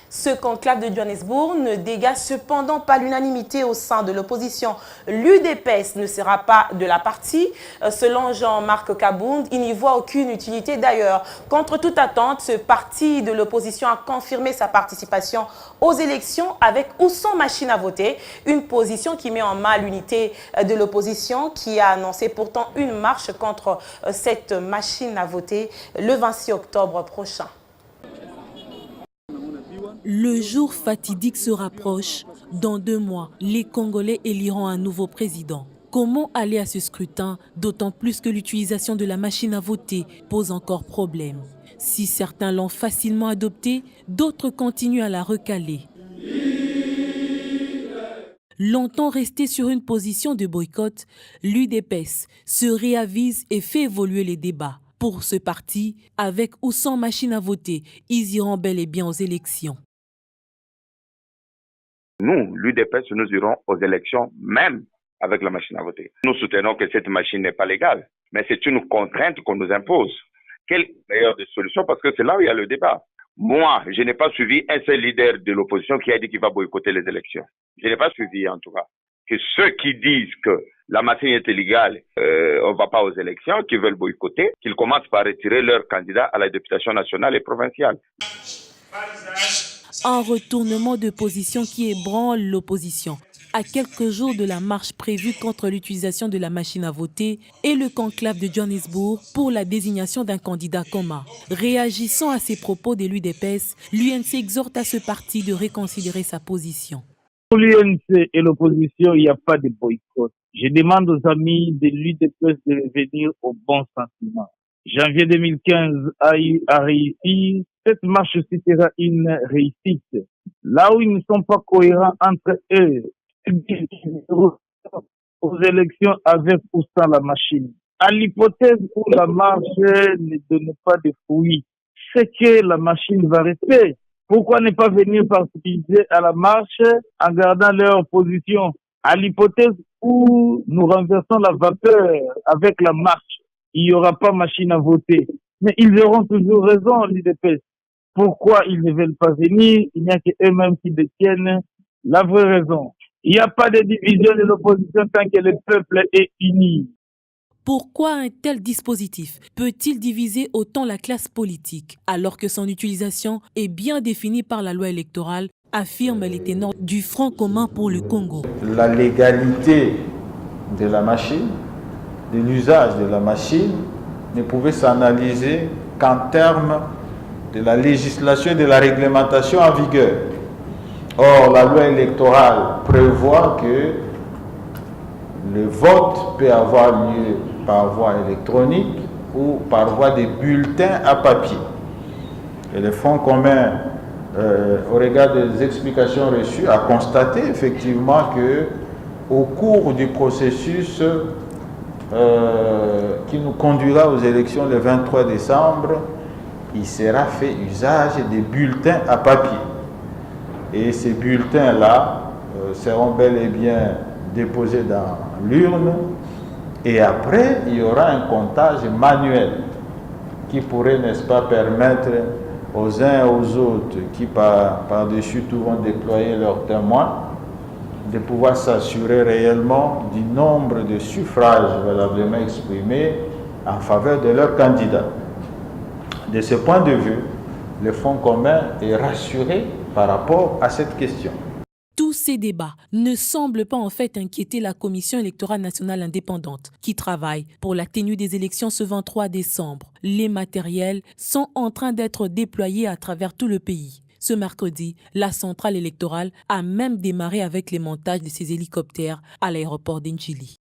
Ce conclave de Johannesburg ne dégage cependant pas l'unanimité au sein de l'opposition. L'UDPS ne sera pas de la partie. Selon Jean-Marc Kabound, il n'y voit aucune utilité. D'ailleurs, contre toute attente, ce parti de l'opposition a confirmé sa participation aux élections avec ou sans machine à voter. Une position qui met en mal l'unité de l'opposition qui a annoncé pourtant une marche contre cette machine à voter le 26 octobre prochain. Le jour fatidique se rapproche. Dans 2 mois, les Congolais éliront un nouveau président. Comment aller à ce scrutin, d'autant plus que l'utilisation de la machine à voter pose encore problème. Si certains l'ont facilement adoptée, d'autres continuent à la recaler. Longtemps resté sur une position de boycott, l'UDPS se réavise et fait évoluer les débats. Pour ce parti, avec ou sans machine à voter, ils iront bel et bien aux élections. Nous, l'UDPS, nous irons aux élections même avec la machine à voter. Nous soutenons que cette machine n'est pas légale, mais c'est une contrainte qu'on nous impose. Quelle est la meilleure des solutions? Parce que c'est là où il y a le débat. Moi, je n'ai pas suivi un seul leader de l'opposition qui a dit qu'il va boycotter les élections. Je n'ai pas suivi en tout cas. Que ceux qui disent que la machine est illégale, on ne va pas aux élections, qui veulent boycotter, qu'ils commencent par retirer leurs candidats à la députation nationale et provinciale. Un retournement de position qui ébranle l'opposition. À quelques jours de la marche prévue contre l'utilisation de la machine à voter et le conclave de Johannesburg pour la désignation d'un candidat commun. Réagissant à ces propos de l'UDPS, l'UNC exhorte à ce parti de reconsidérer sa position. Pour l'UNC et l'opposition, il n'y a pas de boycott. Je demande aux amis de l'UDPS de revenir au bon sentiment. Janvier 2015 a réussi. Cette marche aussi sera une réussite. Là où ils ne sont pas cohérents entre eux, aux élections avec ou sans la machine. À l'hypothèse où la marche ne donne pas de fruits, c'est que la machine va rester. Pourquoi ne pas venir participer à la marche en gardant leur position? À l'hypothèse où nous renversons la vapeur avec la marche, il n'y aura pas machine à voter. Mais ils auront toujours raison, l'UDPS. Pourquoi ils ne veulent pas venir? Il n'y a qu'eux-mêmes qui détiennent la vraie raison. Il n'y a pas de division de l'opposition tant que le peuple est uni. Pourquoi un tel dispositif peut-il diviser autant la classe politique alors que son utilisation est bien définie par la loi électorale, affirment les ténors du Front commun pour le Congo? La légalité de la machine, de l'usage de la machine, ne pouvait s'analyser qu'en termes de la législation et de la réglementation en vigueur. Or, la loi électorale prévoit que le vote peut avoir lieu par voie électronique ou par voie de bulletins à papier. Et le Front commun, au regard des explications reçues, a constaté effectivement que au cours du processus qui nous conduira aux élections le 23 décembre, il sera fait usage des bulletins à papier. Et ces bulletins-là seront bel et bien déposés dans l'urne. Et après, il y aura un comptage manuel qui pourrait, n'est-ce pas, permettre aux uns et aux autres qui par-dessus tout vont déployer leurs témoins de pouvoir s'assurer réellement du nombre de suffrages valablement exprimés en faveur de leur candidat. De ce point de vue, le Front commun est rassuré par rapport à cette question. Tous ces débats ne semblent pas en fait inquiéter la Commission électorale nationale indépendante qui travaille pour la tenue des élections ce 23 décembre. Les matériels sont en train d'être déployés à travers tout le pays. Ce mercredi, la centrale électorale a même démarré avec les montages de ses hélicoptères à l'aéroport d'Ndjili.